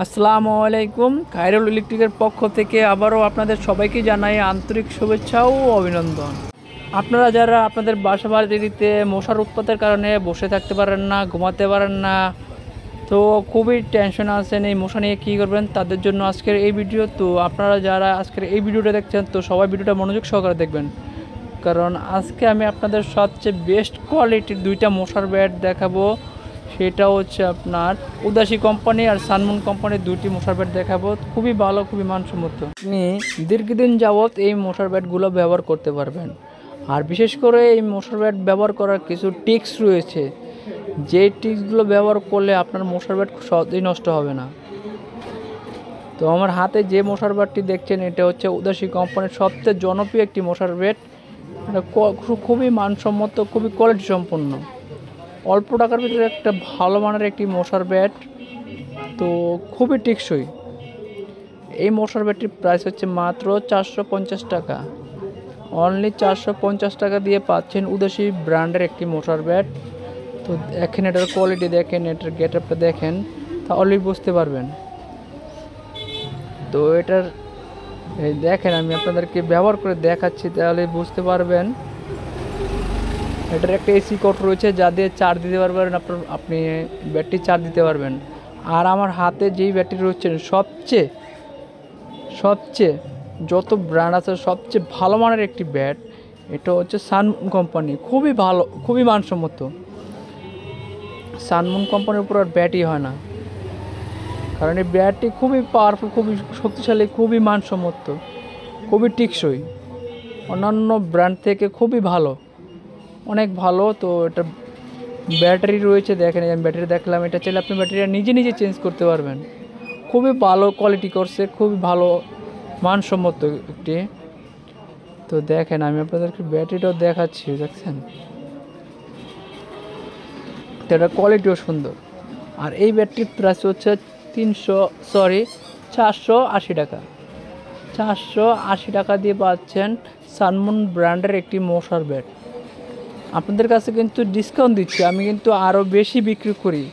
আসসালামু আলাইকুম। খায়রুল ইলেকট্রিকের পক্ষ থেকে আবারও আপনাদের সবাইকে জানাই আন্তরিক শুভেচ্ছা ও অভিনন্দন। আপনারা যারা আপনাদের বাসা বাড়িতে মশার উৎপাতের কারণে বসে থাকতে পারেন না, ঘুমাতে পারেন না, তো খুবই টেনশন আছেন এই মশা নিয়ে কী করবেন, তাদের জন্য আজকের এই ভিডিও। তো আপনারা যারা আজকের এই ভিডিওটা দেখছেন, তো সবাই ভিডিওটা মনোযোগ সহকারে দেখবেন, কারণ আজকে আমি আপনাদের সবচেয়ে বেস্ট কোয়ালিটির দুইটা মশার ব্যাট দেখাবো। সেটা হচ্ছে আপনার উদাসী কোম্পানি আর সানমুন কোম্পানির দুইটি মশার ব্যাট দেখাবো, খুবই ভালো, খুবই মানসম্মত। আপনি দীর্ঘদিন যাবৎ এই মশার ব্যাটগুলো ব্যবহার করতে পারবেন। আর বিশেষ করে এই মশার ব্যাট ব্যবহার করার কিছু টিক্স রয়েছে, যে টিক্সগুলো ব্যবহার করলে আপনার মশার ব্যাট সহজেই নষ্ট হবে না। তো আমার হাতে যে মশার ব্যাটটি দেখছেন, এটা হচ্ছে উদাসী কোম্পানির সবচেয়ে জনপ্রিয় একটি মশার ব্যাট। এটা খুবই মানসম্মত, খুবই কোয়ালিটি সম্পন্ন, অল্প টাকার ভিতরে একটা ভালো মানের একটি মশার ব্যাট, তো খুবই টেকসই। এই মশার ব্যাটটির প্রাইস হচ্ছে মাত্র 450 টাকা। অনলি 450 টাকা দিয়ে পাচ্ছেন উদাসী ব্র্যান্ডের একটি মশার ব্যাট। তো দেখেন এটার কোয়ালিটি, দেখেন এটার গেট আপটা দেখেন, তাহলেই বুঝতে পারবেন। তো এটার দেখেন, আমি আপনাদেরকে ব্যবহার করে দেখাচ্ছি, তাহলে বুঝতে পারবেন। এটার একটা এসি কোড রয়েছে, যা দিয়ে চার্জ দিতে পারবেন, আপনি ব্যাটারি চার্জ দিতে পারবেন। আর আমার হাতে যেই ব্যাটারি রয়েছে, সবচেয়ে যত ব্র্যান্ড আছে সবচেয়ে ভালো মানের একটি ব্যাট, এটা হচ্ছে সানমুন কোম্পানি। খুবই ভালো, খুবই মানসম্মত। সানমুন কোম্পানির উপর আর ব্যাটই হয় না, কারণ এই ব্যাটটি খুবই পাওয়ারফুল, খুবই শক্তিশালী, খুবই মানসম্মত, খুবই টেকসই, অন্যান্য ব্র্যান্ড থেকে খুবই ভালো, অনেক ভালো। তো এটা ব্যাটারি রয়েছে, দেখেন আমি ব্যাটারি দেখলাম, এটা চাইলে আপনি ব্যাটারিটা নিজে নিজে চেঞ্জ করতে পারবেন। খুবই ভালো কোয়ালিটি করছে, খুবই ভালো মানসম্মত একটি। তো দেখেন আমি আপনাদেরকে ব্যাটারিটাও দেখাচ্ছি, দেখছেন, তো এটা কোয়ালিটিও সুন্দর। আর এই ব্যাটারির প্রাইস হচ্ছে 480 টাকা। 480 টাকা দিয়ে পাচ্ছেন সানমুন ব্র্যান্ডের একটি মশার ব্যাট। আপনাদের কাছে কিন্তু ডিসকাউন্ট দিচ্ছি, আমি কিন্তু আরও বেশি বিক্রি করি,